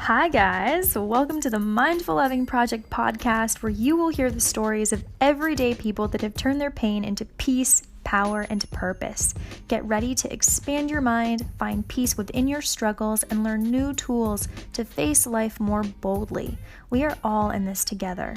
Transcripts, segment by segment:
Hi guys, welcome to the Mindful Loving Project podcast, where you will hear the stories of everyday people that have turned their pain into peace, power, and purpose. Get ready to expand your mind, find peace within your struggles, and learn new tools to face life more boldly. We are all in this together.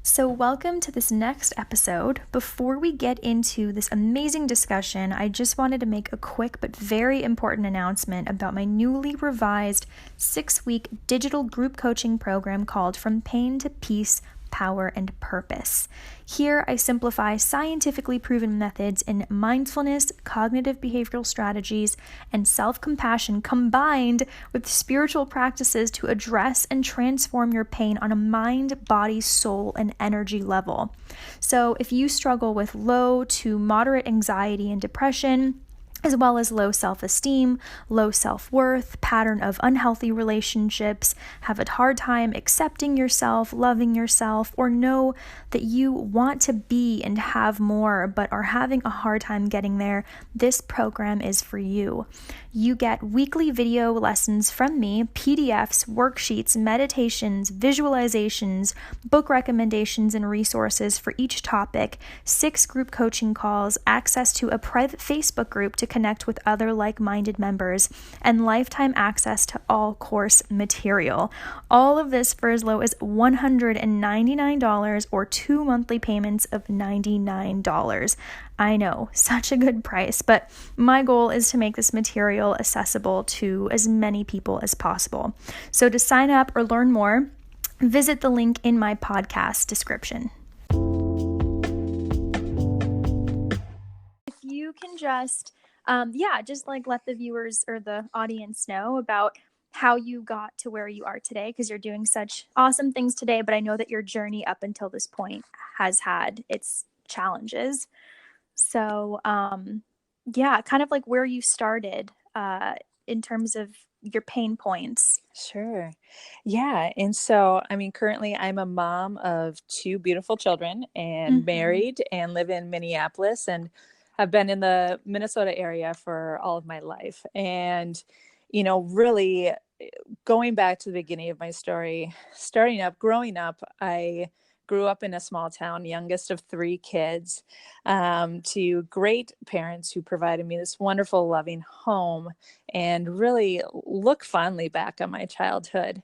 So welcome to this next episode. Before we get into this amazing discussion, I just wanted to make a quick but very important announcement about my newly revised 6-week digital group coaching program called From Pain to Peace, Power, and Purpose. Here, I simplify scientifically proven methods in mindfulness, cognitive behavioral strategies, and self-compassion combined with spiritual practices to address and transform your pain on a mind, body, soul, and energy level. So if you struggle with low to moderate anxiety and depression, as well as low self-esteem, low self-worth, pattern of unhealthy relationships, have a hard time accepting yourself, loving yourself, or know that you want to be and have more but are having a hard time getting there, this program is for you. You get weekly video lessons from me, PDFs, worksheets, meditations, visualizations, book recommendations, and resources for each topic, 6 group coaching calls, access to a private Facebook group to connect with other like-minded members, and lifetime access to all course material. All of this for as low as $199 or 2 monthly payments of $99. I know, such a good price, but my goal is to make this material accessible to as many people as possible. So to sign up or learn more, visit the link in my podcast description. If you can just let the viewers or the audience know about how you got to where you are today, because you're doing such awesome things today, but I know that your journey up until this point has had its challenges. So, kind of like where you started in terms of your pain points. Sure. Yeah. And so, currently I'm a mom of 2 beautiful children and married and live in Minneapolis and have been in the Minnesota area for all of my life. And, really going back to the beginning of my story, growing up, I grew up in a small town, youngest of 3 kids, to great parents who provided me this wonderful, loving home, and really look fondly back on my childhood.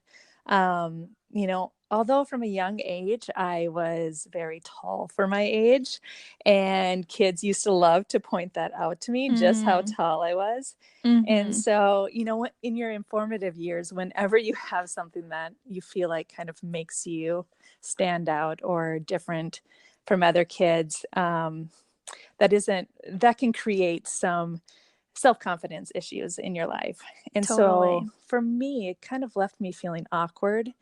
Although from a young age, I was very tall for my age, and kids used to love to point that out to me, just how tall I was. And so, in your informative years, whenever you have something that you feel like kind of makes you stand out or different from other kids, that can create some self-confidence issues in your life. And Totally. so for me, it kind of left me feeling awkward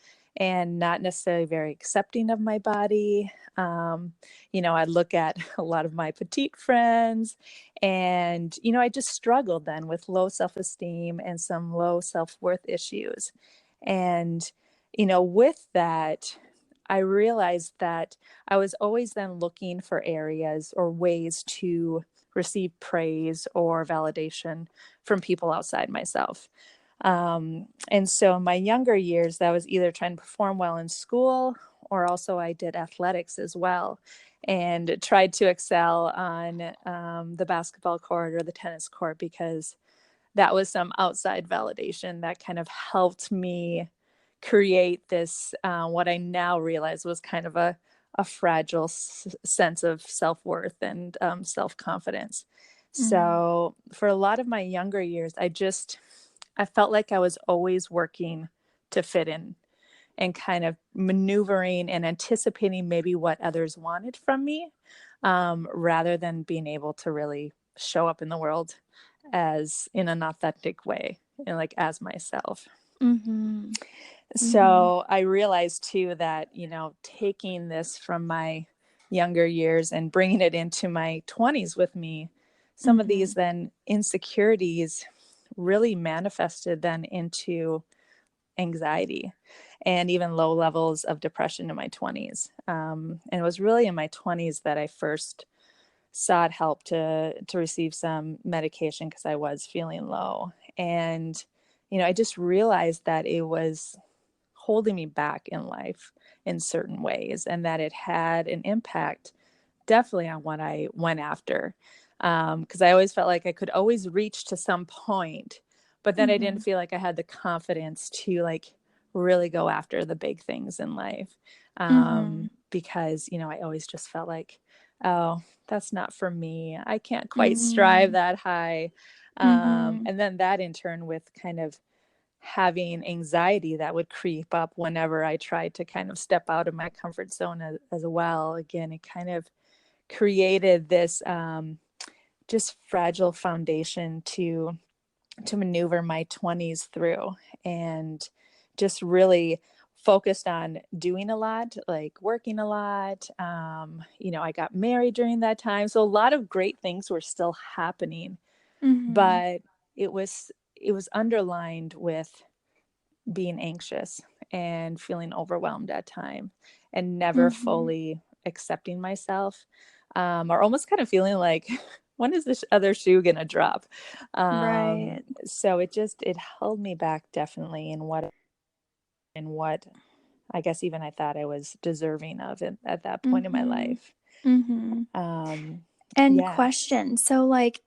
and not necessarily very accepting of my body. I'd look at a lot of my petite friends and, I just struggled then with low self-esteem and some low self-worth issues. And, with that, I realized that I was always then looking for areas or ways to receive praise or validation from people outside myself. And so in my younger years, that was either trying to perform well in school, or also I did athletics as well and tried to excel on the basketball court or the tennis court, because that was some outside validation that kind of helped me create this, what I now realize was kind of a fragile sense of self-worth and self-confidence. So for a lot of my younger years, I felt like I was always working to fit in and kind of maneuvering and anticipating maybe what others wanted from me, rather than being able to really show up in the world as in an authentic way, like as myself. So I realized too that, taking this from my younger years and bringing it into my 20s with me, some of these then insecurities really manifested then into anxiety and even low levels of depression in my 20s. And it was really in my 20s that I first sought help to receive some medication because I was feeling low. And, I just realized that it was holding me back in life in certain ways, and that it had an impact definitely on what I went after. Because I always felt like I could always reach to some point, but then I Mm-hmm. didn't feel like I had the confidence to like really go after the big things in life. Mm-hmm. Because, I always just felt like, oh, that's not for me. I can't quite strive Mm-hmm. that high. Mm-hmm. And then that in turn with kind of having anxiety that would creep up whenever I tried to kind of step out of my comfort zone as well. Again, it kind of created this just fragile foundation to maneuver my 20s through, and just really focused on doing a lot, like working a lot. I got married during that time, so a lot of great things were still happening, Mm-hmm. but it was underlined with being anxious and feeling overwhelmed at time, and never Mm-hmm. fully accepting myself, or almost kind of feeling like when is this other shoe gonna drop. Right. So it held me back definitely in what I guess even I thought I was deserving of it at that point in my Mm-hmm. life. Mm-hmm. um And yeah. question, so like,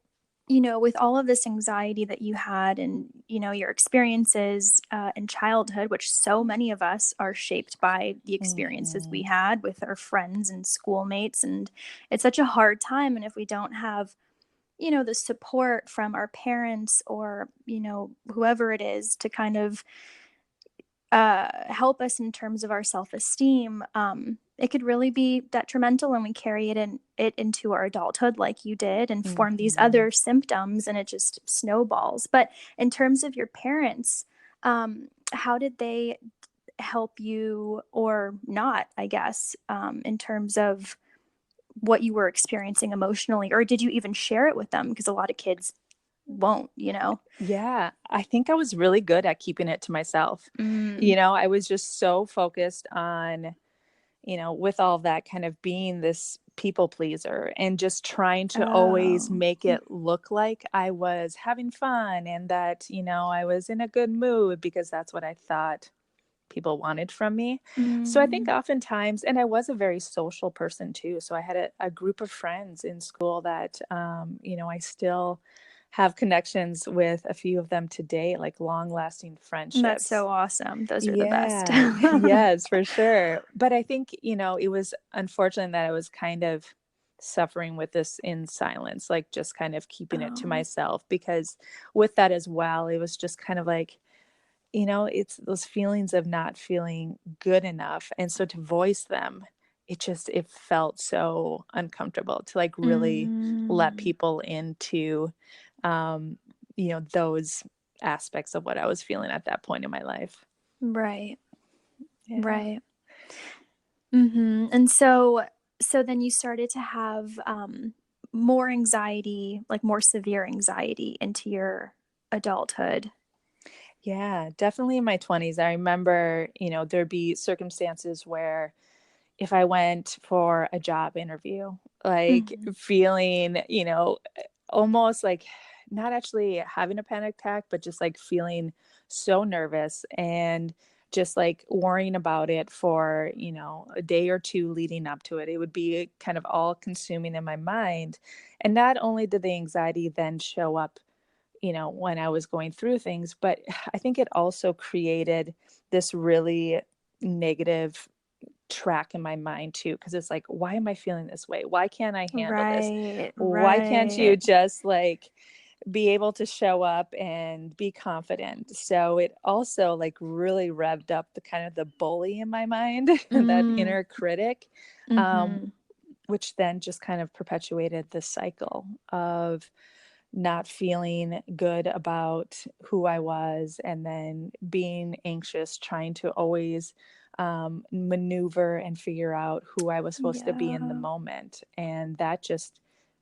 with all of this anxiety that you had and, your experiences in childhood, which so many of us are shaped by the experiences we Hmm. had with our friends and schoolmates. And it's such a hard time. And if we don't have, the support from our parents or, whoever it is to kind of help us in terms of our self-esteem, it could really be detrimental, and we carry it into our adulthood like you did, and form these Hmm. other symptoms, and it just snowballs. But in terms of your parents, how did they help you, or not, I guess, in terms of what you were experiencing emotionally? Or did you even share it with them? Because a lot of kids won't. Yeah, I think I was really good at keeping it to myself. Mm. I was just so focused on, with all that, kind of being this people pleaser and just trying to always Oh. make it look like I was having fun and that, I was in a good mood because that's what I thought people wanted from me. So I think Mm. oftentimes, and I was a very social person too. So I had a group of friends in school that, I still have connections with a few of them today, like long lasting That's friendships. so awesome. Those are the best. Yeah, yes, for sure. But I think, it was unfortunate that I was kind of suffering with this in silence, like just kind of keeping it to Oh. myself, because with that as well, it was just kind of like, it's those feelings of not feeling good enough. And so to voice them, it felt so uncomfortable to like really let Mm. people into, um, those aspects of what I was feeling at that point in my life. Right. Yeah. Right. And so then you started to have more anxiety, like more severe anxiety into your adulthood. Yeah, definitely in my 20s. I remember, there'd be circumstances where if I went for a job interview, like Mhm. feeling, almost like not actually having a panic attack, but just like feeling so nervous and just like worrying about it for, a day or two leading up to it. It would be kind of all consuming in my mind. And not only did the anxiety then show up, when I was going through things, but I think it also created this really negative track in my mind too, because it's like, why am I feeling this way? Why can't I handle this? Right. Why can't Right. you just like be able to show up and be confident? So it also like really revved up the kind of the bully in my mind, that Mm. inner critic, um, Mhm. which then just kind of perpetuated the cycle of not feeling good about who I was, and then being anxious, trying to always maneuver and figure out who I was supposed to be in the Yeah. moment. And that just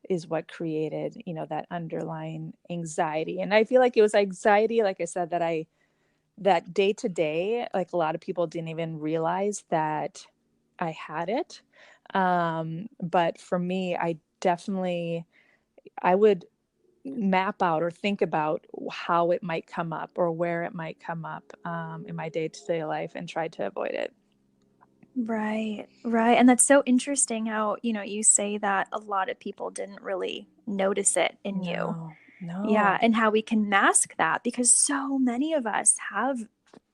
is what created, that underlying anxiety. And I feel like it was anxiety, like I said, that day to day, like a lot of people didn't even realize that I had it. But for me, I definitely, I would map out or think about how it might come up or where it might come up in my day-to-day life and try to avoid it. Right, right. And that's so interesting how, you say that a lot of people didn't really notice it in you. No, Yeah. no. And how we can mask that because so many of us have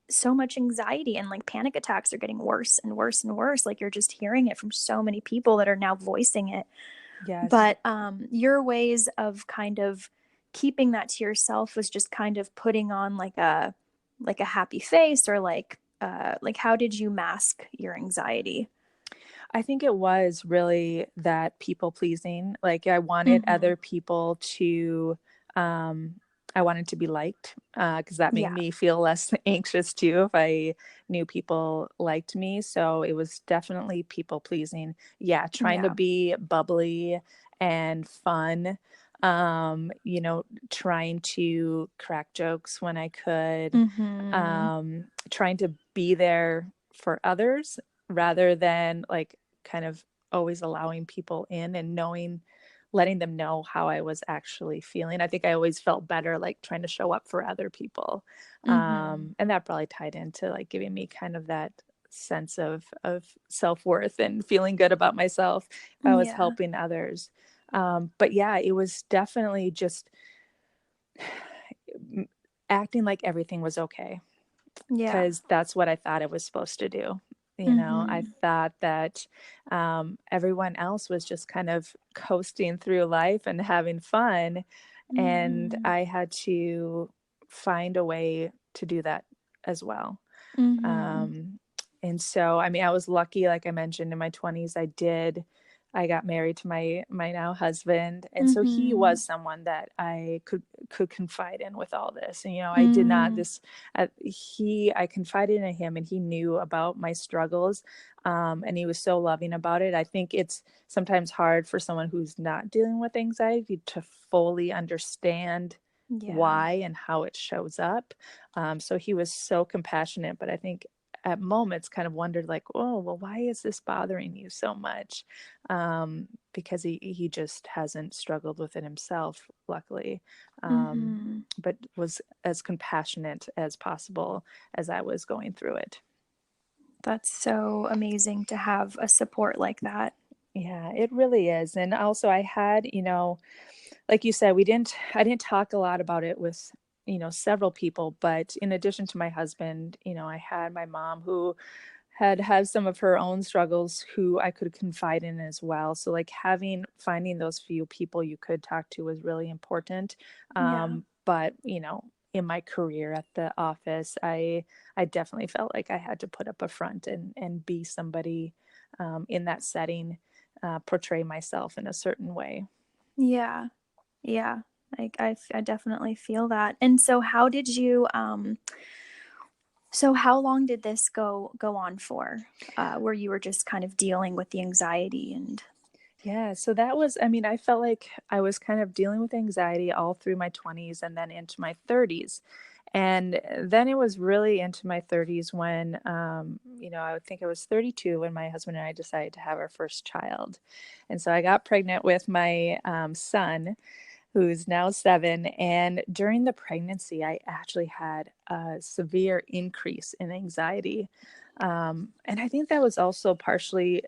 so much anxiety and like panic attacks are getting worse and worse and worse. Like you're just hearing it from so many people that are now voicing it. Yes. But your ways of kind of keeping that to yourself was just kind of putting on like a happy face or like how did you mask your anxiety? I think it was really that people pleasing. Like I wanted Mm-hmm. other people to, I wanted to be liked because that made Yeah. me feel less anxious too if I knew people liked me. So it was definitely people pleasing. Yeah, trying to Yeah. be bubbly and fun. Trying to crack jokes when I could, Mm-hmm. trying to be there for others rather than like kind of always allowing people in and letting them know how I was actually feeling. I think I always felt better like trying to show up for other people. Mm-hmm. And that probably tied into like giving me kind of that sense of self-worth and feeling good about myself if I was Yeah. helping others. But yeah, it was definitely just acting like everything was okay Yeah. because that's what I thought I was supposed to do. I Mm-hmm. thought that everyone else was just kind of coasting through life and having fun. And Mm-hmm. I had to find a way to do that as well. Mm-hmm. Um, and so, I mean, I was lucky, like I mentioned, in my 20s, I got married to my now husband. And so he Mm-hmm. was someone that I could confide in with all this. And, I did not Mm-hmm. this, I confided in him and he knew about my struggles. And he was so loving about it. I think it's sometimes hard for someone who's not dealing with anxiety to fully understand Yeah. why and how it shows up. So he was so compassionate, but I think at moments kind of wondered like, oh, well, why is this bothering you so much? Because he just hasn't struggled with it himself, luckily, Mm-hmm. but was as compassionate as possible as I was going through it. That's so amazing to have a support like that. Yeah, it really is. And also I had, like you said, I didn't talk a lot about it with, several people, but in addition to my husband, I had my mom who had some of her own struggles who I could confide in as well. So like finding those few people you could talk to was really important. Yeah. But in my career at the office, I definitely felt like I had to put up a front and be somebody in that setting, portray myself in a certain way. Yeah. Yeah. I definitely feel that. And so so how long did this go on for? Where you were just kind of dealing with the anxiety and Yeah, so that was, I mean, I felt like I was kind of dealing with anxiety all through my 20s and then into my 30s. And then it was really into my 30s when, I would think I was 32 when my husband and I decided to have our first child. And so I got pregnant with my son, who's now 7. And during the pregnancy, I actually had a severe increase in anxiety. And I think that was also partially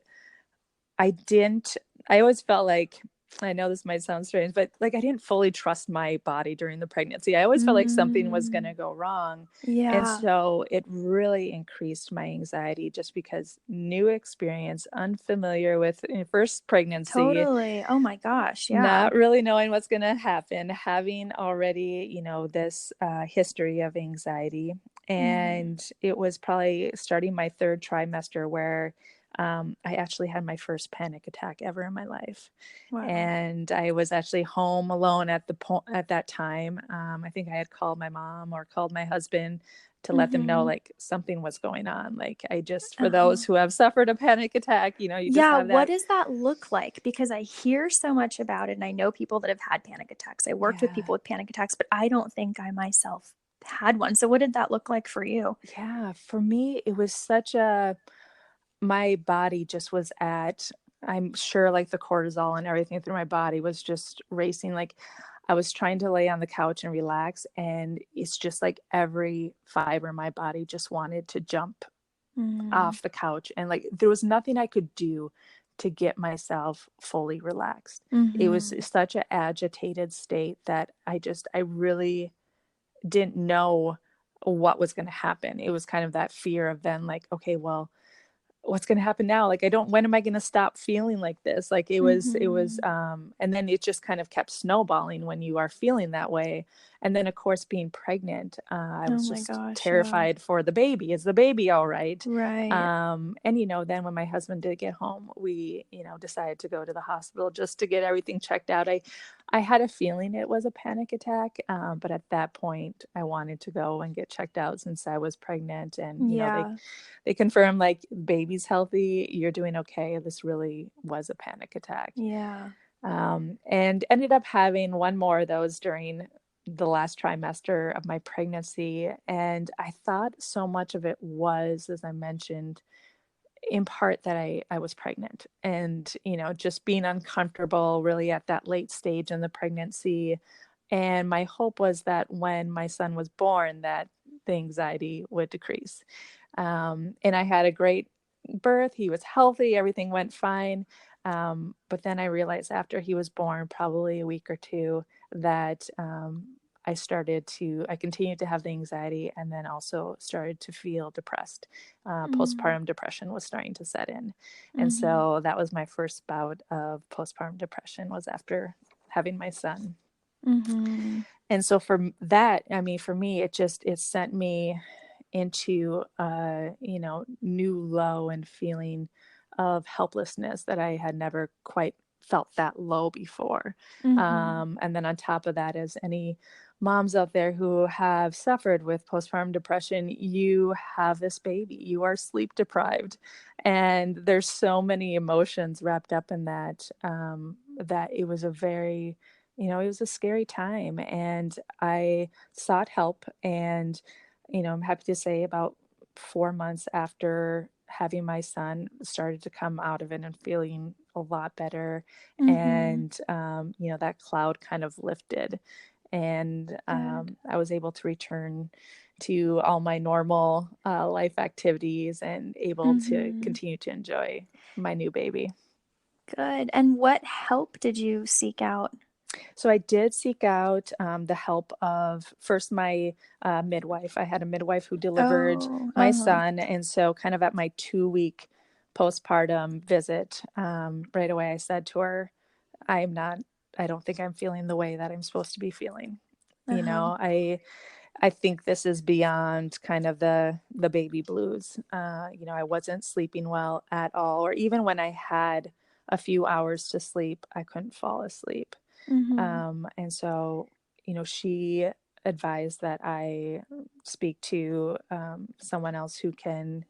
I didn't, I always felt like, I know this might sound strange, but like I didn't fully trust my body during the pregnancy. I always felt like something was going mm, to go wrong. And yeah, so it really increased my anxiety just because new experience, unfamiliar with first pregnancy, totally. Oh my gosh, yeah. not really knowing what's going to happen, having already, this history of anxiety. Hmm. And it was probably starting my third trimester where I actually had my first panic attack ever in my life. Wow. And I was actually home alone at that time. I think I had called my mom or called my husband to let them know Hmm. like something was going on. Like for those Uh-huh. who have suffered a panic attack, you just Yeah, have what that. does that look like? Because I hear so much about it and I know people that have had panic attacks. I worked with Yeah. people with panic attacks, but I don't think I myself had one. So what did that look like for you? Yeah, for me, it was my body just was at I'm sure like the cortisol and everything through my body was just racing. Like I was trying to lay on the couch and relax, and it's just like every fiber in my body just wanted to jump off the couch, and like there was nothing I could do to get myself fully relaxed. It was such an agitated state that I really didn't know what was going to happen. It was kind of that fear of then like, okay, well, what's going to happen now? Like, when am I going to stop feeling like this? Like and then it just kind of kept snowballing when you are feeling that way. And then of course, being pregnant, I Oh was my just gosh, yeah. terrified for the baby. Is the baby all right? Right. And then when my husband did get home, we, decided to go to the hospital just to get everything checked out. I had a feeling it was a panic attack. But at that point I wanted to go and get checked out since I was pregnant, and, Yeah. they confirmed like baby's healthy, you're doing okay. This really was a panic attack. Yeah. And ended up having one more of those during the last trimester of my pregnancy. And I thought so much of it was, as I mentioned, in part that I was pregnant, and, just being uncomfortable really at that late stage in the pregnancy. And my hope was that when my son was born, that the anxiety would decrease. And I had a great birth. He was healthy. Everything went fine. But then I realized after he was born, probably a week or two, that I continued to have the anxiety, and then also started to feel depressed. Postpartum depression was starting to set in. And so that was my first bout of postpartum depression, was after having my son. And so for that, I mean, for me, it sent me into new low and feeling of helplessness that I had never quite felt that low before. And then on top of that, as any moms out there who have suffered with postpartum depression, you have this baby, you are sleep deprived, and there's so many emotions wrapped up in that, that it was a very, it was a scary time. And I sought help, and, I'm happy to say about 4 months after having my son, started to come out of it and feeling a lot better. And, that cloud kind of lifted, and I was able to return to all my normal life activities, and able to continue to enjoy my new baby. Good. And what help did you seek out? So I did seek out the help of first my midwife. I had a midwife who delivered Oh, my son. And so kind of at my 2-week postpartum visit, right away, I said to her, I don't think I'm feeling the way that I'm supposed to be feeling. I think this is beyond kind of the baby blues. I wasn't sleeping well at all, or even when I had a few hours to sleep, I couldn't fall asleep. And so, she advised that I speak to someone else who can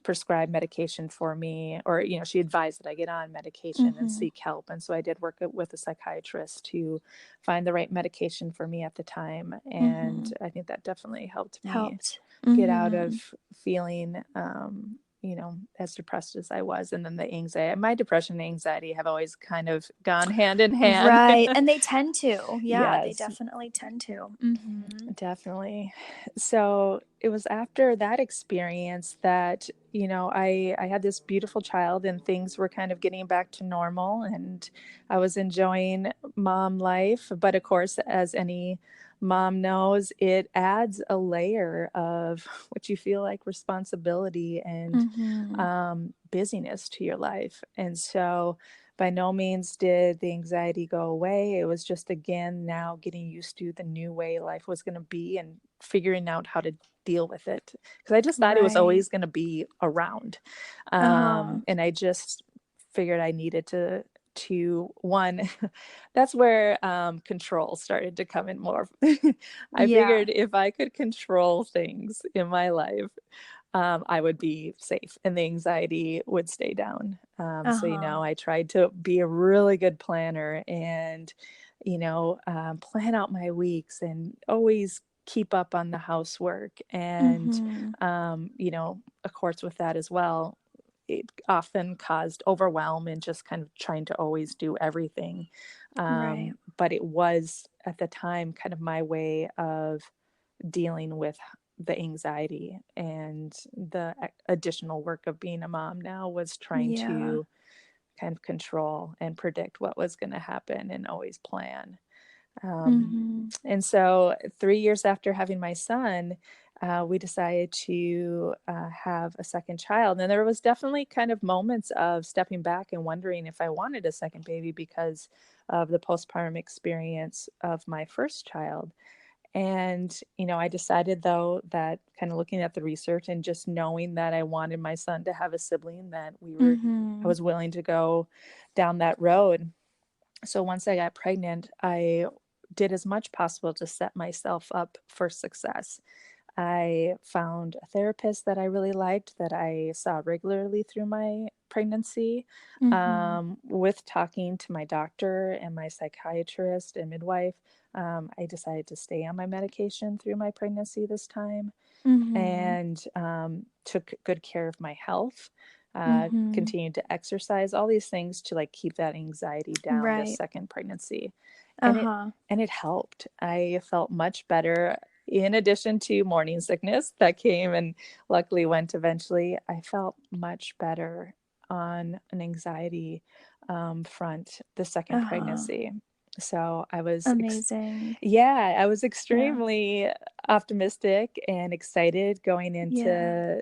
prescribe medication for me, or, she advised that I get on medication and seek help. And so I did work with a psychiatrist to find the right medication for me at the time. And I think that definitely helped me get out of feeling, as depressed as I was. And then the anxiety, my depression and anxiety have always kind of gone hand in hand. Right. And they tend to. Yeah, they Yes. definitely tend to. Definitely. So it was after that experience that, I had this beautiful child, and things were kind of getting back to normal, and I was enjoying mom life. But of course, as any mom knows, it adds a layer of what you feel like responsibility and busyness to your life. And so by no means did the anxiety go away. It was just, again, now getting used to the new way life was going to be, and figuring out how to deal with it. Because I just thought it was always going to be around. And I just figured I needed to one, that's where control started to come in more. I figured if I could control things in my life, I would be safe, and the anxiety would stay down. So, I tried to be a really good planner, and, plan out my weeks, and always keep up on the housework. And, of course, with that as well, it often caused overwhelm and just kind of trying to always do everything. Right. But it was at the time kind of my way of dealing with the anxiety, and the additional work of being a mom now was trying Yeah. to kind of control and predict what was going to happen and always plan. Um, Mm-hmm. and so 3 years after having my son, we decided to have a second child. And there was definitely kind of moments of stepping back and wondering if I wanted a second baby because of the postpartum experience of my first child. And, I decided though that, kind of looking at the research and just knowing that I wanted my son to have a sibling, that I Mm-hmm. was willing to go down that road. So once I got pregnant, I did as much possible to set myself up for success. I found a therapist that I really liked, that I saw regularly through my pregnancy. Mm-hmm. With talking to my doctor and my psychiatrist and midwife, I decided to stay on my medication through my pregnancy this time, Mm-hmm. and took good care of my health. Mm-hmm. Continued to exercise, all these things to like keep that anxiety down this Right. second pregnancy. and it Uh-huh. and it helped. I felt much better, in addition to morning sickness that came and luckily went eventually. I felt much better on an anxiety front the second Uh-huh. pregnancy. So I was Amazing. yeah, I was Yeah. extremely optimistic and excited going Yeah. into,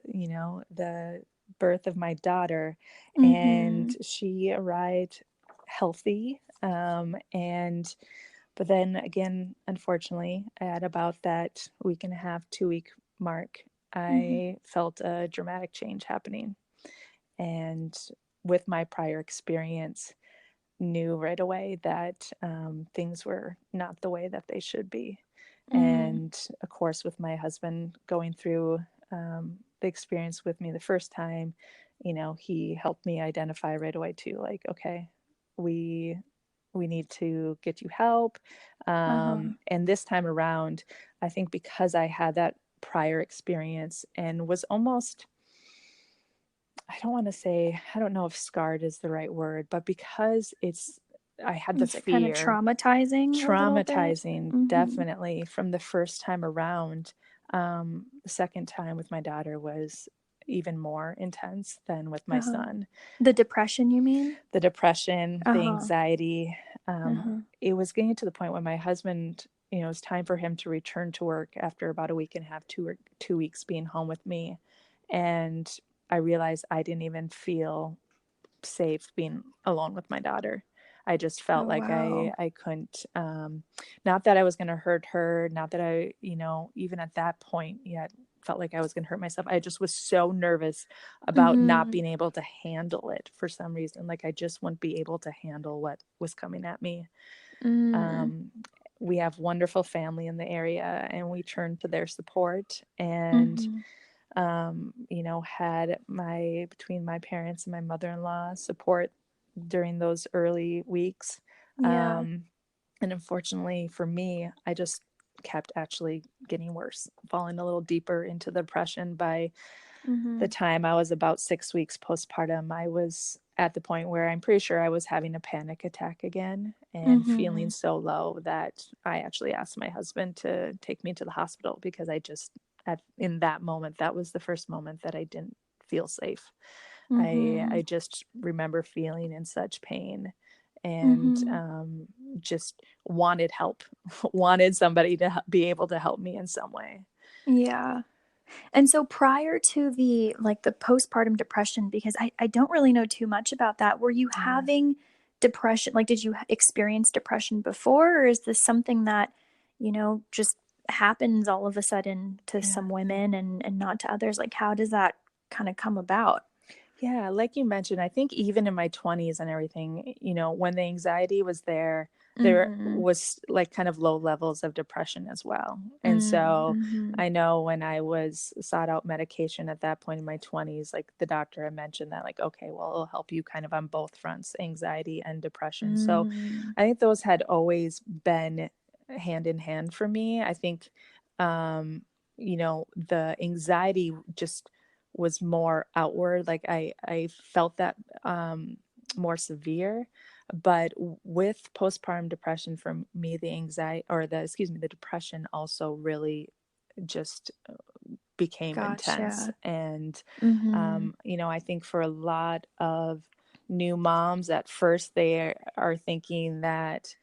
the birth of my daughter. And Mm-hmm. she arrived healthy. But then again, unfortunately, at about that week and a half, 2 week mark, Mm-hmm. I felt a dramatic change happening. And with my prior experience, knew right away that things were not the way that they should be. Mm. And of course, with my husband going through the experience with me the first time, he helped me identify right away too, like, okay, we we need to get you help. Uh-huh. And this time around, I think because I had that prior experience and was almost, I don't want to say, I don't know if scarred is the right word, but because I had the It's like kind of fear, traumatizing a little bit. traumatizing, Mm-hmm. definitely from the first time around. The second time with my daughter was even more intense than with my Uh-huh. son. The depression, you mean? The depression, the Uh-huh. anxiety, Uh-huh. it was getting to the point when my husband, it was time for him to return to work after about a week and a half, 2 weeks being home with me. And I realized I didn't even feel safe being alone with my daughter. I just felt Oh, like wow. I couldn't, not that I was going to hurt her, not that I, even at that point yet felt like I was going to hurt myself. I just was so nervous about not Mm-hmm. being able to handle it for some reason. Like I just wouldn't be able to handle what was coming at me. Mm. Um, we have wonderful family in the area, and we turned to their support. And Mm-hmm. had between my parents and my mother-in-law support during those early weeks. Yeah. And unfortunately for me, I just kept actually getting worse, falling a little deeper into the depression. By the Mm-hmm. time I was about 6 weeks postpartum, I was at the point where I'm pretty sure I was having a panic attack again and Mm-hmm. feeling so low that I actually asked my husband to take me to the hospital, because I just, in that moment, that was the first moment that I didn't feel safe. Mm-hmm. I just remember feeling in such pain, and Mm-hmm. just wanted help, wanted somebody to be able to help me in some way. Yeah. And so prior to the postpartum depression, because I don't really know too much about that, were you Yeah. having depression? Like, did you experience depression before, or is this something that, just happens all of a sudden to Yeah. some women and not to others? Like, how does that kind of come about? Yeah, like you mentioned, I think even in my 20s and everything, when the anxiety was there Mm-hmm. was like kind of low levels of depression as well. And so Mm-hmm. I know when I was sought out medication at that point in my 20s, like the doctor had mentioned that, like, okay, well, it'll help you kind of on both fronts, anxiety and depression. So Mm-hmm. I think those had always been hand in hand for me. I think, the anxiety just was more outward. Like I felt that more severe. But with postpartum depression for me, the anxiety or the depression also really just became intense. Gotcha. And, Mm-hmm. I think for a lot of new moms at first, they are thinking that,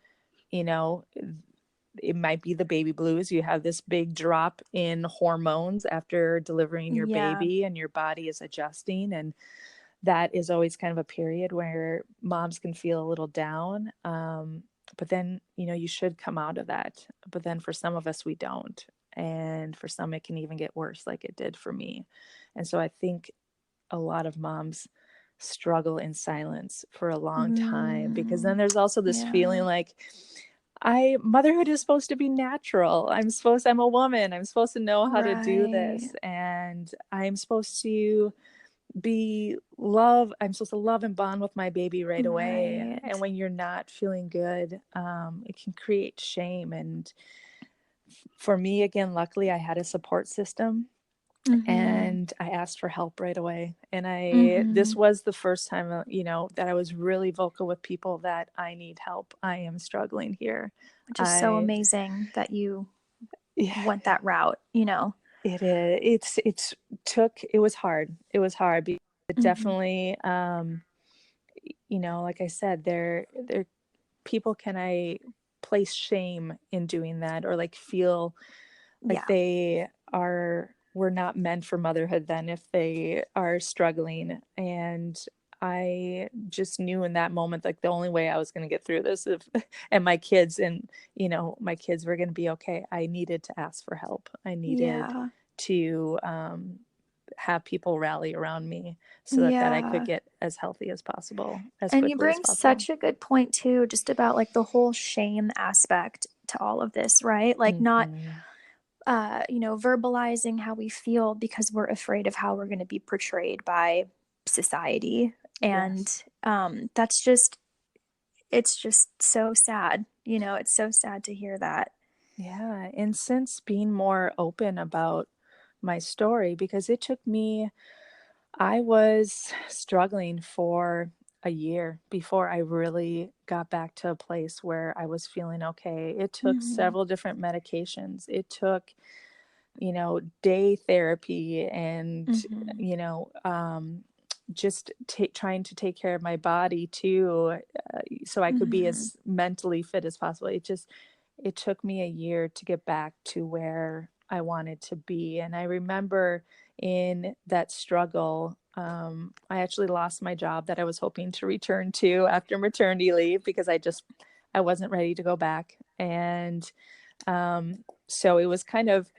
you know, it might be the baby blues. You have this big drop in hormones after delivering your Yeah. baby and your body is adjusting. And that is always kind of a period where moms can feel a little down. But then, you should come out of that. But then for some of us, we don't. And for some, it can even get worse, like it did for me. And so I think a lot of moms struggle in silence for a long time, because then Mm, there's also this feeling yeah. like, motherhood is supposed to be natural. I'm a woman. I'm supposed to know how to do Right. this. And I'm supposed to love and bond with my baby right away. And Right. when you're not feeling good, it can create shame. And for me, again, luckily I had a support system Mm-hmm. and I asked for help right away. And this Mm-hmm. was the first time, that I was really vocal with people that I need help. I am struggling here. Which is so I, amazing that you yeah, went that route, you know? it is. It was hard. It was hard. Because it Mm-hmm. definitely, like I said, there people can I place shame in doing that, or like feel like Yeah. we're not meant for motherhood then if they are struggling. And I just knew in that moment, like the only way I was going to get through this and my kids my kids were going to be okay. I needed to ask for help. I needed Yeah. to have people rally around me so that I could Yeah. get as healthy as possible, as And you quickly as bring possible. such a good point too, just about like the whole shame aspect to all of this, right? Like not Mm-hmm. verbalizing how we feel because we're afraid of how we're going to be portrayed by society. And Yes. that's it's just so sad. It's so sad to hear that. Yeah. And since being more open about my story, because I was struggling for a year before I really got back to a place where I was feeling okay. It took Mm-hmm. several different medications. It took, day therapy and, Mm-hmm. you know, just trying to take care of my body too, so I could be Mm-hmm. as mentally fit as possible. It took me a year to get back to where I wanted to be. And I remember in that struggle, I actually lost my job that I was hoping to return to after maternity leave, because I wasn't ready to go back. And so it was kind of,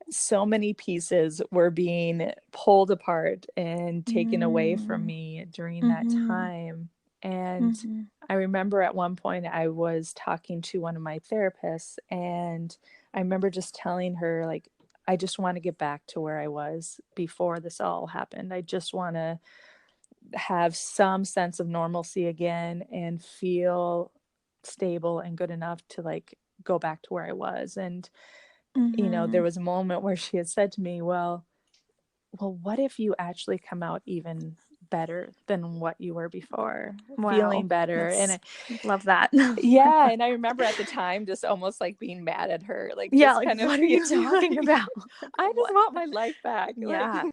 so many pieces were being pulled apart and taken away from me during that Mm-hmm. time. And Mm-hmm. I remember at one point I was talking to one of my therapists, and I remember just telling her, like, I just want to get back to where I was before this all happened. I just want to have some sense of normalcy again and feel stable and good enough to like go back to where I was. And Mm-hmm. there was a moment where she had said to me, well, what if you actually come out even better than what you were before, feeling Wow. better? And Love that. yeah, and I remember at the time just almost like being mad at her, like Yeah, just like kind of what are you feeling talking like about? I just What? want my life back. Like Yeah.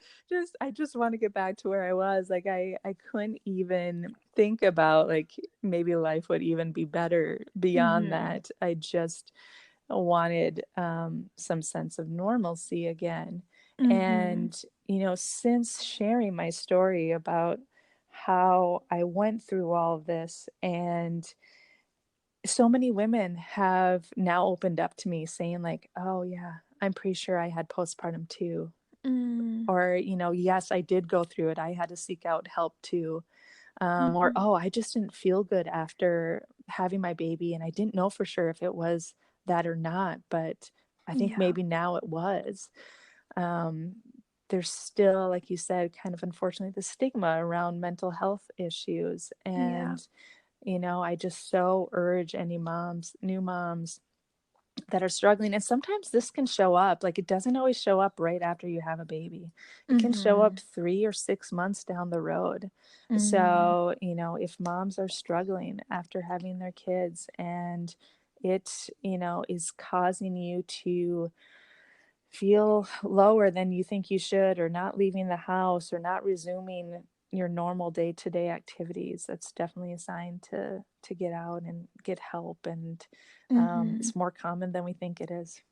I just want to get back to where I was. Like I couldn't even think about like maybe life would even be better beyond Mm-hmm. that. I just wanted some sense of normalcy again. Mm-hmm. And, since sharing my story about how I went through all of this, and so many women have now opened up to me saying, like, oh, yeah, I'm pretty sure I had postpartum too. Mm-hmm. Or, yes, I did go through it. I had to seek out help too. Or, oh, I just didn't feel good after having my baby. And I didn't know for sure if it was that or not. But I think Yeah. maybe now it was. Um, there's still, like you said, kind of unfortunately the stigma around mental health issues. Yeah. And, I just so urge any moms, new moms, that are struggling. And sometimes this can show up, like it doesn't always show up right after you have a baby. It can show up 3 or 6 months down the road. So, if moms are struggling after having their kids and it, is causing you to feel lower than you think you should, or not leaving the house, or not resuming your normal day-to-day activities, that's definitely a sign to get out and get help. And it's more common than we think it is.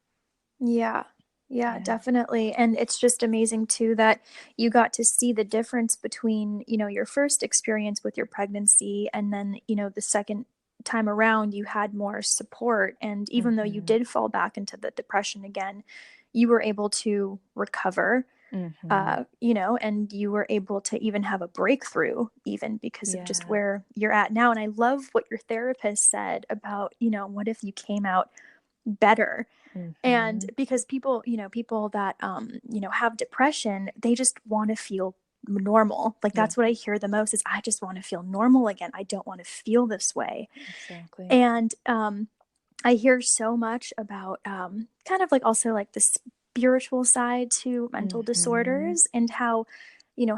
Yeah. Yeah, Yeah. definitely. And it's just amazing too that you got to see the difference between, your first experience with your pregnancy and then, the second time around you had more support. And even though you Mm-hmm. did fall back into the depression again, you were able to recover, Mm-hmm. and you were able to even have a breakthrough, even because of just Yeah. where you're at now. And I love what your therapist said about, what if you came out better? And Mm-hmm. because people, people that, have depression, they just want to feel normal. Like Yeah, that's what I hear the most is I just want to feel normal again. I don't want to feel this way. exactly. And I hear so much about kind of like also like the spiritual side to mental Mm-hmm. disorders and how,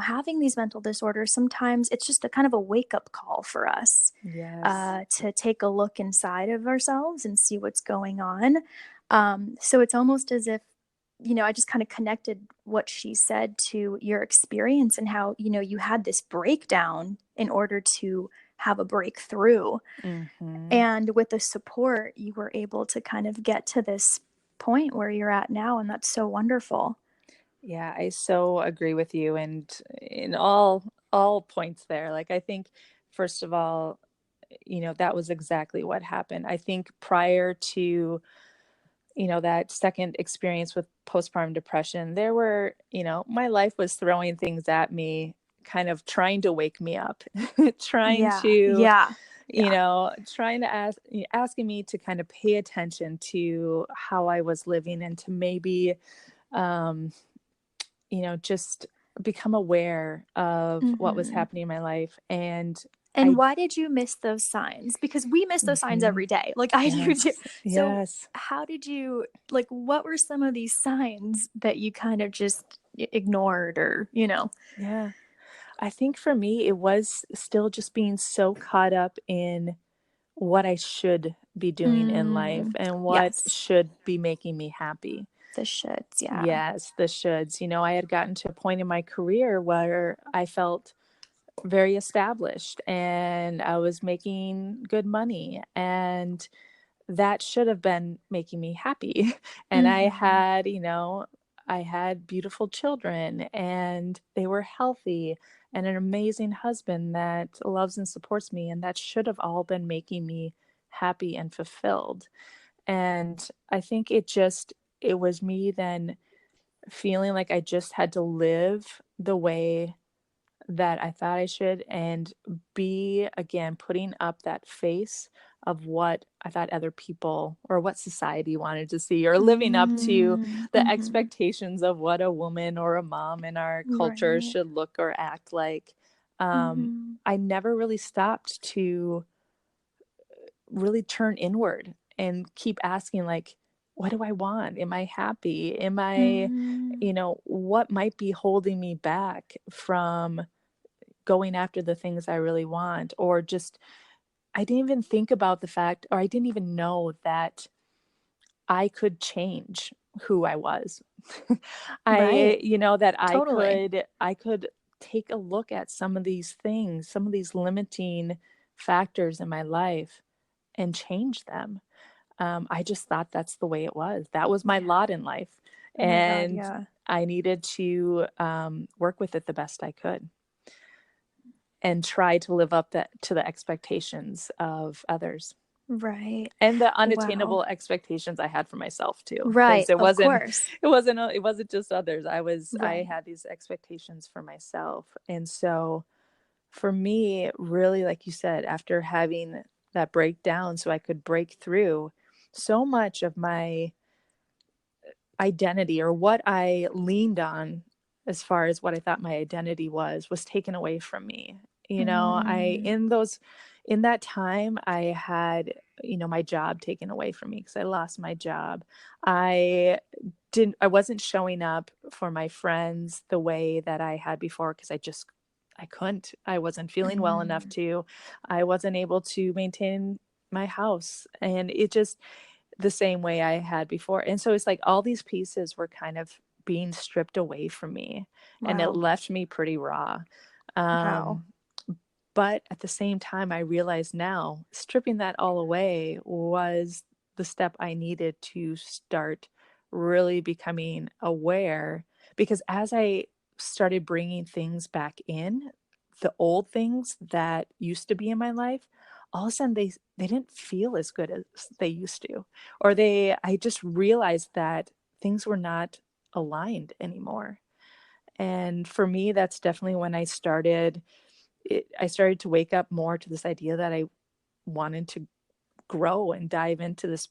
having these mental disorders, sometimes it's just a kind of a wake up call for us Yes. to take a look inside of ourselves and see what's going on. So it's almost as if, I just kind of connected what she said to your experience and how, you had this breakdown in order to have a breakthrough. Mm-hmm. And with the support, you were able to kind of get to this point where you're at now. And that's so wonderful. Yeah, I so agree with you, and in all points there. Like, I think first of all, that was exactly what happened. I think prior to, that second experience with postpartum depression, there were, my life was throwing things at me, kind of trying to wake me up, trying Yeah. to, Yeah. Yeah. trying to asking me to kind of pay attention to how I was living, and to maybe, um, just become aware of what was Hmm. happening in my life. And And I, why did you miss those signs? Because we miss those signs mhm, every day. Like I do too. yes, So yes, how did you, like, what were some of these signs that you kind of just ignored or? yeah. I think for me, it was still just being so caught up in what I should be doing in life Mm, and what yes. should be making me happy. The shoulds. Yeah. Yes, the shoulds. I had gotten to a point in my career where I felt very established and I was making good money, and that should have been making me happy. And Hmm. I had beautiful children and they were healthy, and an amazing husband that loves and supports me. And that should have all been making me happy and fulfilled. And I think it was me then feeling like I just had to live the way that I thought I should, and be, again, putting up that face of what I thought other people or what society wanted to see, or living up to the Mm-hmm. expectations of what a woman or a mom in our culture Right. should look or act like. Um, Mm-hmm. I never really stopped to really turn inward and keep asking, like, what do I want? Am I happy? Am I, Mm-hmm. what might be holding me back from going after the things I really want? Or just, I didn't even think about the fact, or I didn't even know that I could change who I was. Right. That Totally. I could take a look at some of these things, some of these limiting factors in my life, and change them. I just thought that's the way it was. That was my Yeah. lot in life. Oh my God. And Yeah. I needed to work with it the best I could, and try to live up to the expectations of others, Right. and the Wow. unattainable expectations I had for myself too. Because Right. Of course. it wasn't just others. I Right. had these expectations for myself. And so for me, really, like you said, after having that breakdown so I could break through, so much of my identity, or what I leaned on as far as what I thought my identity was taken away from me. I Mm. in that time, I had, my job taken away from me because I lost my job. I wasn't showing up for my friends the way that I had before because I couldn't. I wasn't feeling well enough Mm. to. I wasn't able to maintain my house, and it just the same way I had before. And so it's like all these pieces were kind of being stripped away from me, and it Wow. left me pretty raw. Wow. Um, but at the same time, I realize now stripping that all away was the step I needed to start really becoming aware. Because as I started bringing things back in, the old things that used to be in my life, all of a sudden they didn't feel as good as they used to. Or I just realized that things were not aligned anymore. And for me, that's definitely when I started to wake up more to this idea that I wanted to grow and dive into this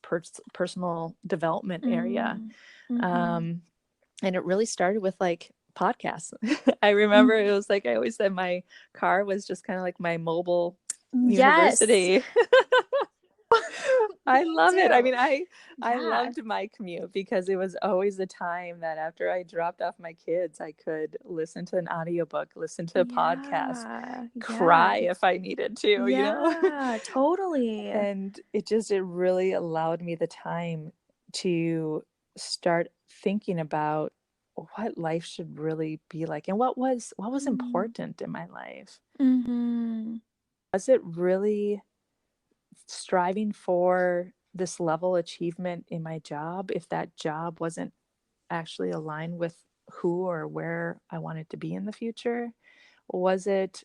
personal development area. Mm. Mm-hmm. Um, and it really started with like podcasts. I remember Mm. it was like I always said my car was just kind of like my mobile Yes. university. I Me love it. I too. mean, I Yeah. loved my commute because it was always the time that after I dropped off my kids, I could listen to an audiobook, listen to a podcast, Yeah. cry Yeah. if I needed to. Yeah. Totally. And it really allowed me the time to start thinking about what life should really be like and what was Mm. important in my life. Mm-hmm. Was it really striving for this level achievement in my job if that job wasn't actually aligned with who or where I wanted to be in the future? Was it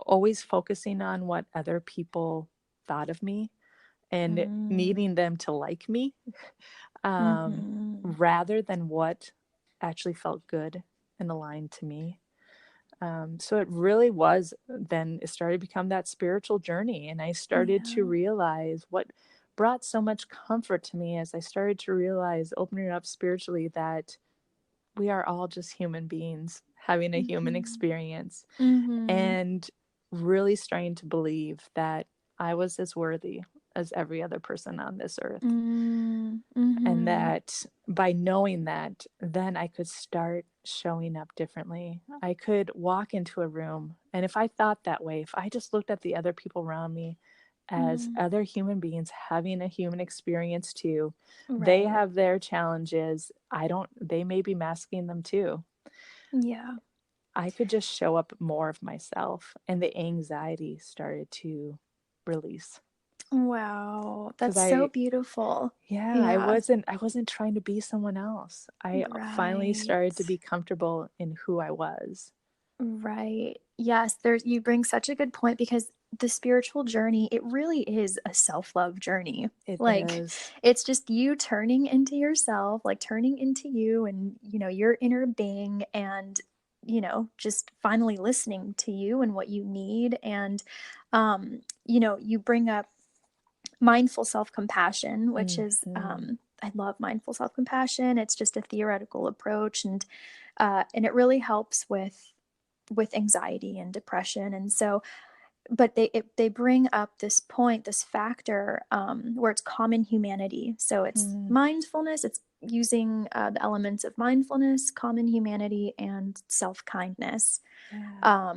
always focusing on what other people thought of me and Mm. needing them to like me, um, Mm-hmm. rather than what actually felt good and aligned to me? So it really was then it started to become that spiritual journey. And I started to Yeah. realize what brought so much comfort to me as I started to realize, opening it up spiritually, that we are all just human beings having a human Mm-hmm. experience, Mm-hmm. and really starting to believe that I was as worthy as every other person on this earth. And Mm-hmm. that by knowing that, then I could start showing up differently. I could walk into a room, and if I thought that way, if I just looked at the other people around me as Mm. other human beings having a human experience too, they Right. have their challenges. They may be masking them too. Yeah. I could just show up more of myself, and the anxiety started to release. Wow. Because That's so beautiful. yeah, Yeah. I wasn't trying to be someone else. I finally started to Right. be comfortable in who I was. Right. Yes, there's you bring such a good point because the spiritual journey, it really is a self-love journey. It Like is. it's just you turning into yourself, like turning into you and, your inner being and, just finally listening to you and what you need and you bring up mindful self-compassion, which is Mm-hmm. I love mindful self-compassion. It's just a theoretical approach and it really helps with anxiety and depression. And so, but they bring up this point, this factor where it's common humanity. So it's Mm, mindfulness. It's using the elements of mindfulness, common humanity, and self kindness. yeah.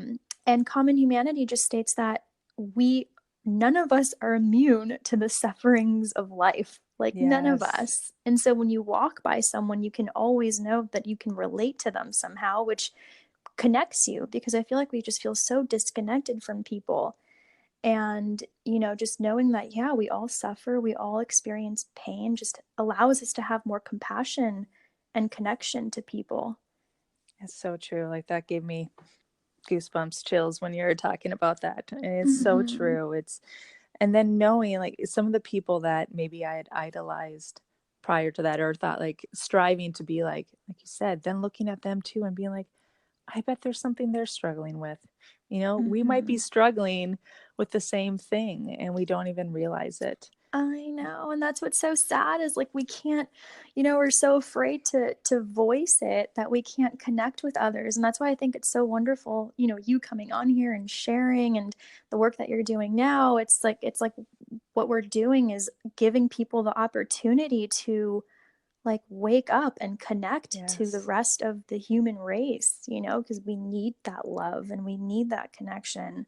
And common humanity just states that we none of us are immune to the sufferings of life. Like none of Yes. us. And so when you walk by someone, you can always know that you can relate to them somehow, which connects you because I feel like we just feel so disconnected from people. And, just knowing that, yeah, we all suffer, we all experience pain, just allows us to have more compassion and connection to people. It's so true. Like that gave me goosebumps, chills when you were talking about that. And it's so Mm-hmm. true. And then knowing like some of the people that maybe I had idolized prior to that, or thought like striving to be like you said, then looking at them too and being like, I bet there's something they're struggling with. We might be Mm-hmm. struggling with the same thing and we don't even realize it. I know, and that's what's so sad is like we can't, we're so afraid to voice it that we can't connect with others. And that's why I think it's so wonderful, you coming on here and sharing and the work that you're doing now. It's like what we're doing is giving people the opportunity to like wake up and connect to the Yes. rest of the human race, because we need that love and we need that connection.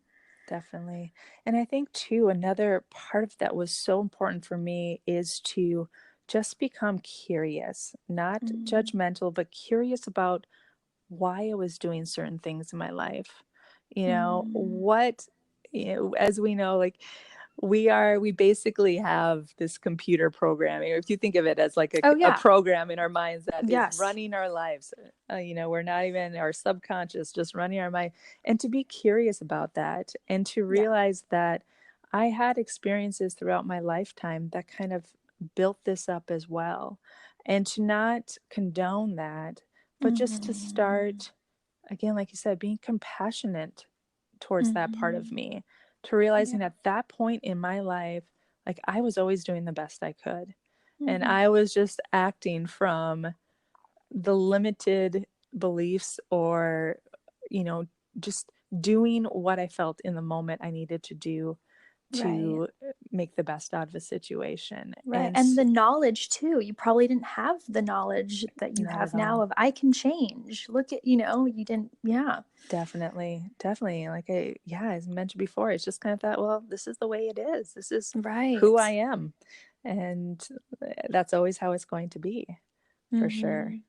Definitely. And I think too, another part of that was so important for me is to just become curious, not Mm, judgmental, but curious about why I was doing certain things in my life. mm. What, as we know, like we basically have this computer programming, or if you think of it as like Oh a yeah. program in our minds that is Yes. running our lives. We're not even our subconscious, just running our mind. And to be curious about that and to Yeah. realize that I had experiences throughout my lifetime that kind of built this up as well. And to not condone that, but just to Mhm. start, again, like you said, being compassionate towards that part of Mhm. me, to realizing Yeah. at that point in my life, like I was always doing the best I could. And Mhm. I was just acting from the limited beliefs or, you know, just doing what I felt in the moment I needed to do Right. to make the best out of a situation. Right. And And the knowledge too. You probably didn't have the knowledge that you not have at now all. of I can change. Look at, you didn't, yeah. Definitely, definitely. Like as mentioned before, it's just kind of that, well, this is the way it is. This is who I Right. am. And that's always how it's going to be, for sure. Mhm.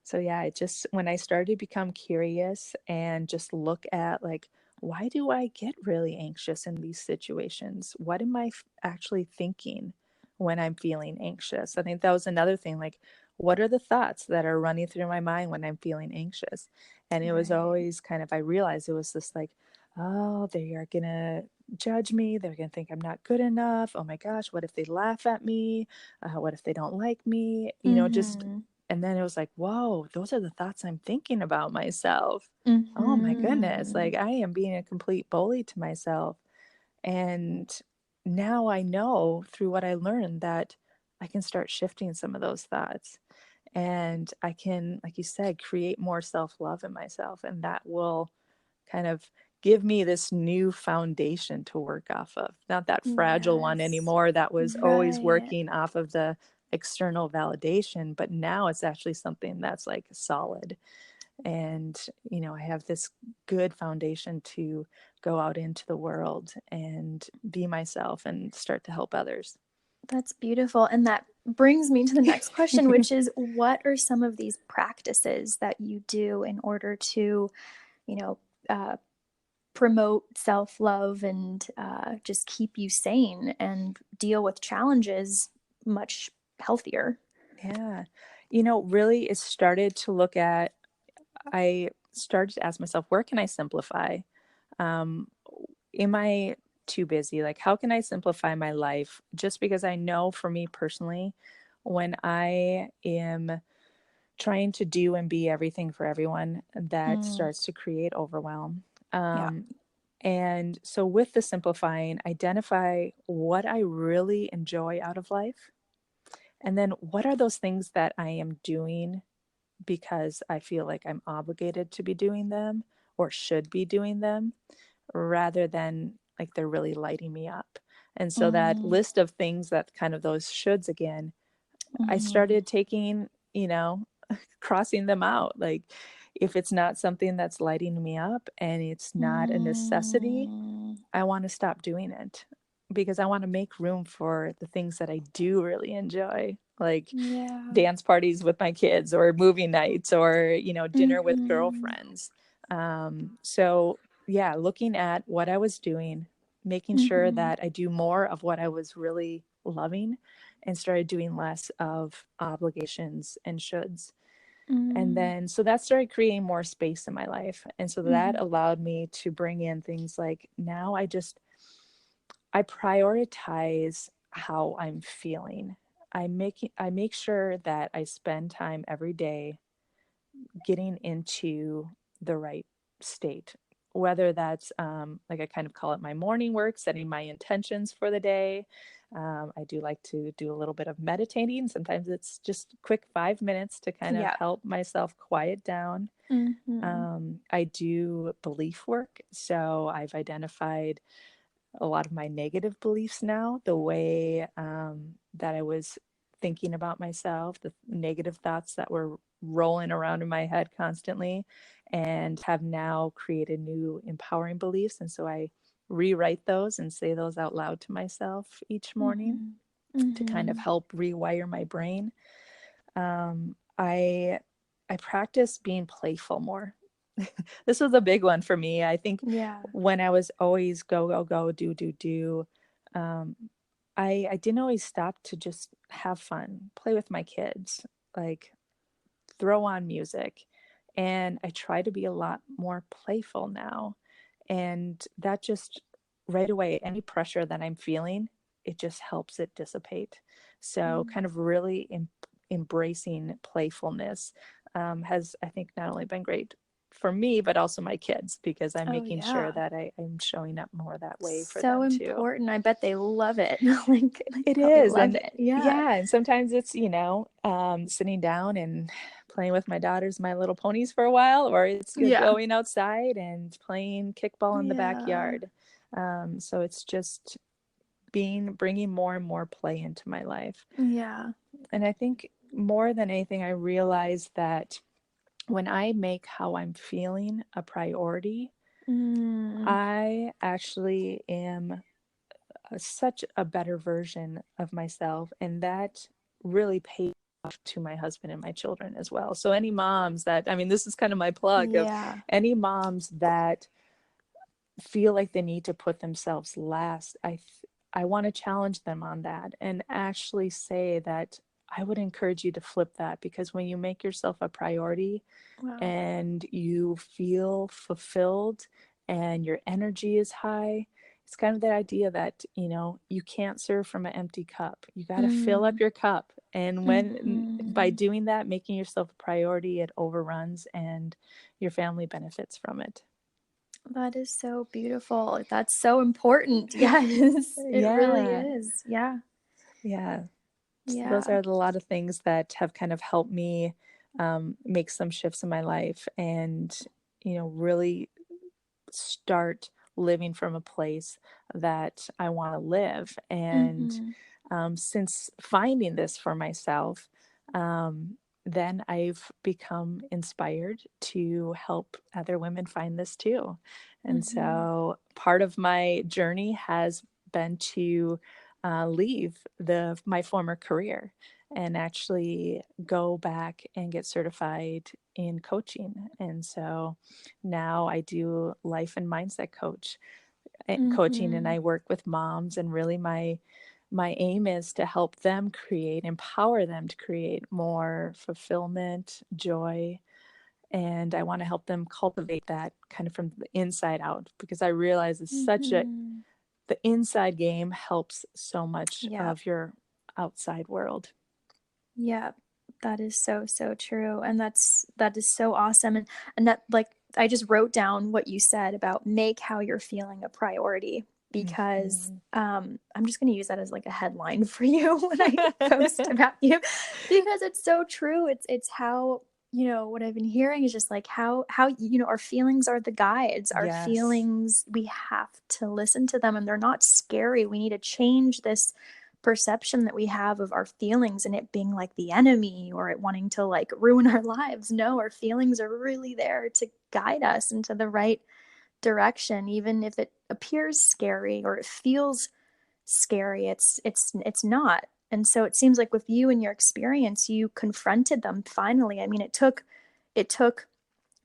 So yeah, it just when I started to become curious and just look at like, why do I get really anxious in these situations? What am I actually thinking when I'm feeling anxious? I think that was another thing. Like, what are the thoughts that are running through my mind when I'm feeling anxious? And it was Right. always kind of, I realized it was this like, oh, they are gonna judge me. They're gonna think I'm not good enough. Oh my gosh, what if they laugh at me? What if they don't like me? Just Mhm. and then it was like, whoa, those are the thoughts I'm thinking about myself. Oh my goodness. Like Mhm. I am being a complete bully to myself. And now I know through what I learned that I can start shifting some of those thoughts. And I can, like you said, create more self love in myself. And that will kind of give me this new foundation to work off of. Not that fragile one Yes. anymore that was always Right. working off of the external validation, but now it's actually something that's like solid. And, I have this good foundation to go out into the world and be myself and start to help others. That's beautiful. And that brings me to the next question, which is what are some of these practices that you do in order to, you know, uh, promote self love and just keep you sane and deal with challenges much healthier? Yeah. Really, it started to look at, I started to ask myself, where can I simplify? Um, am I too busy? Like, how can I simplify my life? Just because I know for me personally, when I am trying to do and be everything for everyone, that Mm, starts to create overwhelm. yeah. And so, with the simplifying, identify what I really enjoy out of life. And then, what are those things that I am doing because I feel like I'm obligated to be doing them or should be doing them rather than like they're really lighting me up. And so that Mm, list of things that kind of those shoulds again, I mm, started taking, crossing them out. Like if it's not something that's lighting me up and it's not a necessity, mm, I want to stop doing it because I want to make room for the things that I do really enjoy, like yeah. dance parties with my kids or movie nights or, dinner with Mm-hmm. girlfriends. So, yeah, looking at what I was doing, making sure Mm-hmm. that I do more of what I was really loving and started doing less of obligations and shoulds. And Mm, then, so that started creating more space in my life. And so that mm-hmm. allowed me to bring in things like now I prioritize how I'm feeling. I make sure that I spend time every day getting into the right state. Whether that's like I kind of call it my morning work, setting my intentions for the day, I do like to do a little bit of meditating. Sometimes it's just quick 5 minutes to kind of Yeah. help myself quiet down. Mm-hmm. I do belief work. So I've identified a lot of my negative beliefs now, the way that I was thinking about myself, the negative thoughts that were rolling around in my head constantly, and have now created new empowering beliefs. And so I rewrite those and say those out loud to myself each morning Mm-hmm. to kind of Mm-hmm. help rewire my brain. I practice being playful more. This was a big one for me. I think Yeah. when I was always go, go, go, do, um, I didn't always stop to just have fun, play with my kids, like throw on music. And I try to be a lot more playful now. And that just right away, any pressure that I'm feeling, it just helps it dissipate. So, kind of really embracing playfulness has, I think, not only been great for me, but also my kids, because I'm Oh, making sure yeah. that I'm showing up more that way for So them too. important. I bet they love it. Like, they It probably is. love And it. Yeah. yeah, and sometimes it's, sitting down and playing with my daughter's My Little Ponies for a while, or it's Yeah. going outside and playing kickball in the Yeah. backyard. So it's just bringing more and more play into my life. Yeah. And I think more than anything, I realize that when I make how I'm feeling a priority, Mm. I actually am such a better version of myself. And that really pays off to my husband and my children as well. So any moms that, I mean, this is kind of my plug of Yeah. any moms that feel like they need to put themselves last. I want to challenge them on that and actually say that I would encourage you to flip that, because when you make yourself a priority Wow. and you feel fulfilled and your energy is high, it's kind of the idea that, you can't serve from an empty cup. You got to fill up Mm. your cup. And by Mm-hmm. doing that, making yourself a priority, it overruns and your family benefits from it. That is so beautiful. That's so important. Yes, it really Yeah. is. Yeah. Yeah. So those Yeah. are a lot of things that have kind of helped me make some shifts in my life and, really start living from a place that I want to live. And Mm-hmm. since finding this for myself, um, then I've become inspired to help other women find this too. And Mm-hmm. so part of my journey has been to leave my former career and actually go back and get certified in coaching. And so now I do life and mindset coaching, and Mm-hmm. I work with moms, and really my aim is to help them empower them to create more fulfillment, joy, and I want to help them cultivate that kind of from the inside out, because I realize it's Mm-hmm. the inside game helps so much Yeah. of your outside world. Yeah. That is so, so true. And that is so awesome. And that, like, I just wrote down what you said about make how you're feeling a priority, because Mhm. I'm just going to use that as like a headline for you when I post about you, because it's so true. It's how, what I've been hearing is just like how our feelings are the guides. Our Yes. feelings, we have to listen to them, and they're not scary. We need to change this perception that we have of our feelings and it being like the enemy or it wanting to like ruin our lives. No, our feelings are really there to guide us into the right direction, even if it appears scary or it feels scary. It's not. And so it seems like with you and your experience, you confronted them finally. I mean, it took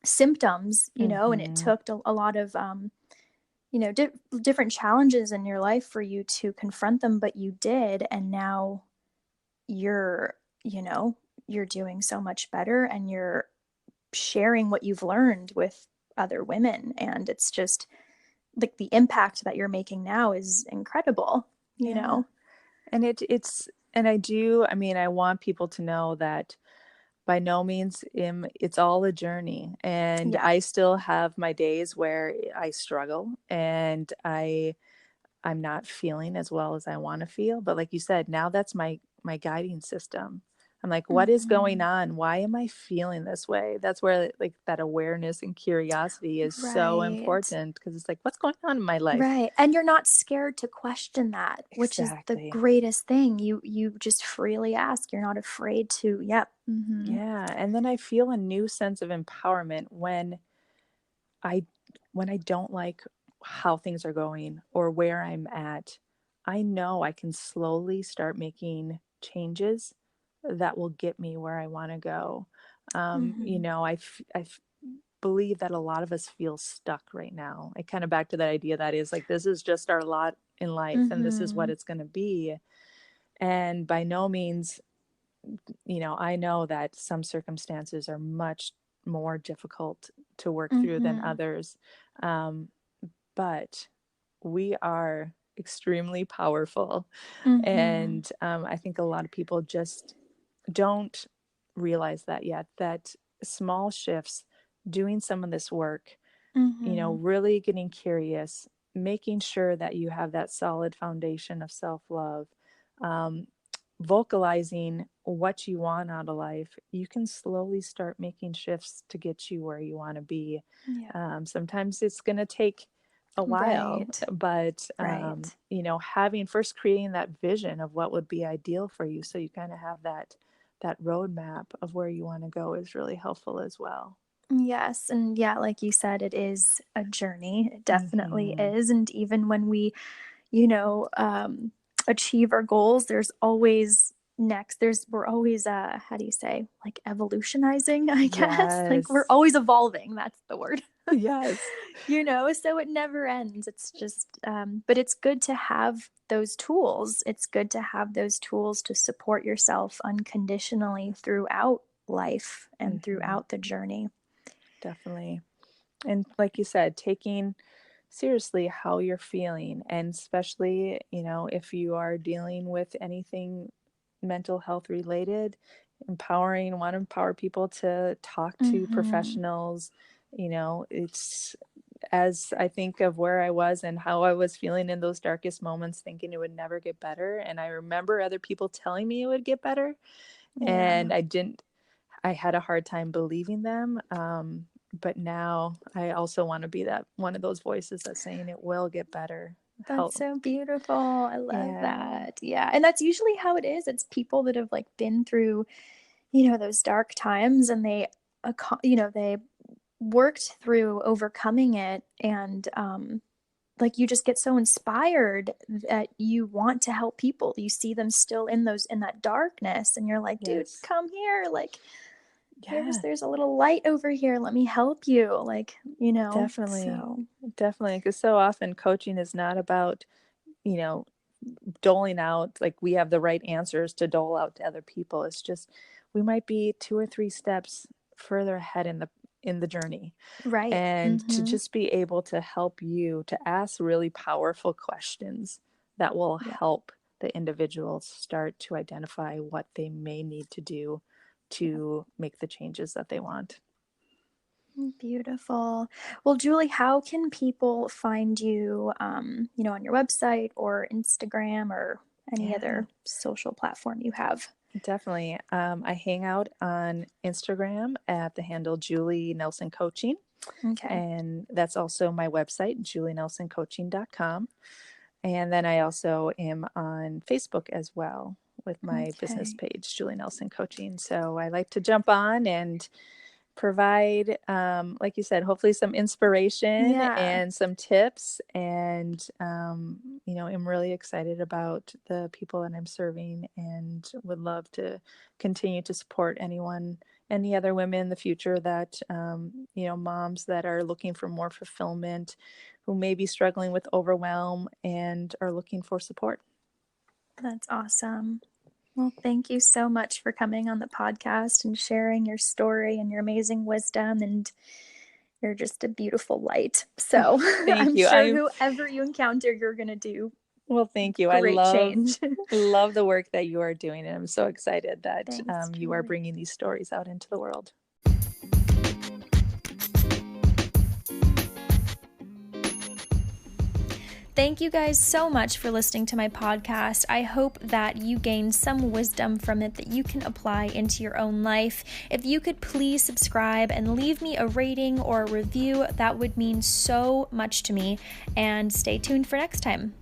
symptoms, and it Hmm. took a lot of different challenges in your life for you to confront them, but you did, and now you're you know you're doing so much better, and you're sharing what you've learned with other women, and it's just like the impact that you're making now is incredible you Yeah. know And I mean, I want people to know that by no means it's all a journey, and Yeah. I still have my days where I struggle, and I'm not feeling as well as I want to feel. But like you said, now that's my guiding system. I'm like, what is going Mm-hmm. on? Why am I feeling this way? That's where like that awareness and curiosity is so Right. important, because it's like, what's going on in my life? Right. And you're not scared to question that, which is the Exactly. greatest thing. You just freely ask. You're not afraid to. Yep. Mm-hmm. Yeah. And then I feel a new sense of empowerment I when I don't like how things are going or where I'm at. I know I can slowly start making changes that will get me where I want to go. Mm-hmm. Believe that a lot of us feel stuck right now. I kind of back to that idea that is like, this is just our lot in life and this is what Mm-hmm. it's going to be. And by no means, I know that some circumstances are much more difficult to work through than Mm-hmm. others. Um, but we are extremely powerful. Mm-hmm. And I think a lot of people just don't realize that yet, that small shifts, doing some of this work, Mm-hmm. really getting curious, making sure that you have that solid foundation of self-love, um, vocalizing what you want out of life, you can slowly start making shifts to get you where you want to be. Yeah. Sometimes it's going to take a while, Right. but Right. having first creating that vision of what would be ideal for you, so you kind of have that roadmap of where you want to go, is really helpful as well. Yes. And yeah, like you said, it is a journey. It definitely Mm-hmm. is. And even when we, you know, achieve our goals, there's always we're always, how do you say, like evolutionizing, I guess. Like we're Yes. always evolving. That's the word. Yes. So it never ends. It's just, but it's good to have those tools. It's good to have those tools to support yourself unconditionally throughout life and Mm-hmm. throughout the journey. Definitely. And like you said, taking seriously how you're feeling, and especially, if you are dealing with anything mental health related, want to empower people to talk to Mm-hmm. professionals. It's, as I think of where I was and how I was feeling in those darkest moments, thinking it would never get better. And I remember other people telling me it would get better. Yeah. And I had a hard time believing them. But now I also want to be that one of those voices that's saying it will get better. That's Help. so beautiful. I love Yeah. that. Yeah. And that's usually how it is. It's people that have like been through, those dark times and they worked through overcoming it and like you just get so inspired that you want to help people. You see them still in that darkness and you're like, dude, Yes. come here. Like Yeah, there's a little light over here. Let me help you. Like, definitely. so Definitely. Because so often coaching is not about, you know, doling out, like we have the right answers to dole out to other people. It's just, we might be 2 or 3 steps further ahead in the journey. right. And to Mm-hmm. just be able to help you to ask really powerful questions that will Yeah. help the individuals start to identify what they may need to do Yeah. to make the changes that they want. Beautiful. Well, Julie, how can people find you, on your website or Instagram or any Yeah, other social platform you have? definitely. I hang out on Instagram at the handle Julie Nelson Coaching. Okay. And that's also my website, julienelsoncoaching.com. And then I also am on Facebook as well with my business Okay. page, Julie Nelson Coaching. So I like to jump on and provide, like you said, hopefully some inspiration Yeah. and some tips. And, I'm really excited about the people that I'm serving, and would love to continue to support any other women in the future that, moms that are looking for more fulfillment, who may be struggling with overwhelm and are looking for support. That's awesome. Well, thank you so much for coming on the podcast and sharing your story and your amazing wisdom. And you're just a beautiful light. Oh, So thank I'm you. sure whoever you encounter, you're going to do Well, thank you. I great love change. love the work that you are doing, and I'm so excited that Thanks, you are Julie. bringing these stories out into the world. Thank you guys so much for listening to my podcast. I hope that you gained some wisdom from it that you can apply into your own life. If you could please subscribe and leave me a rating or a review, that would mean so much to me. And stay tuned for next time.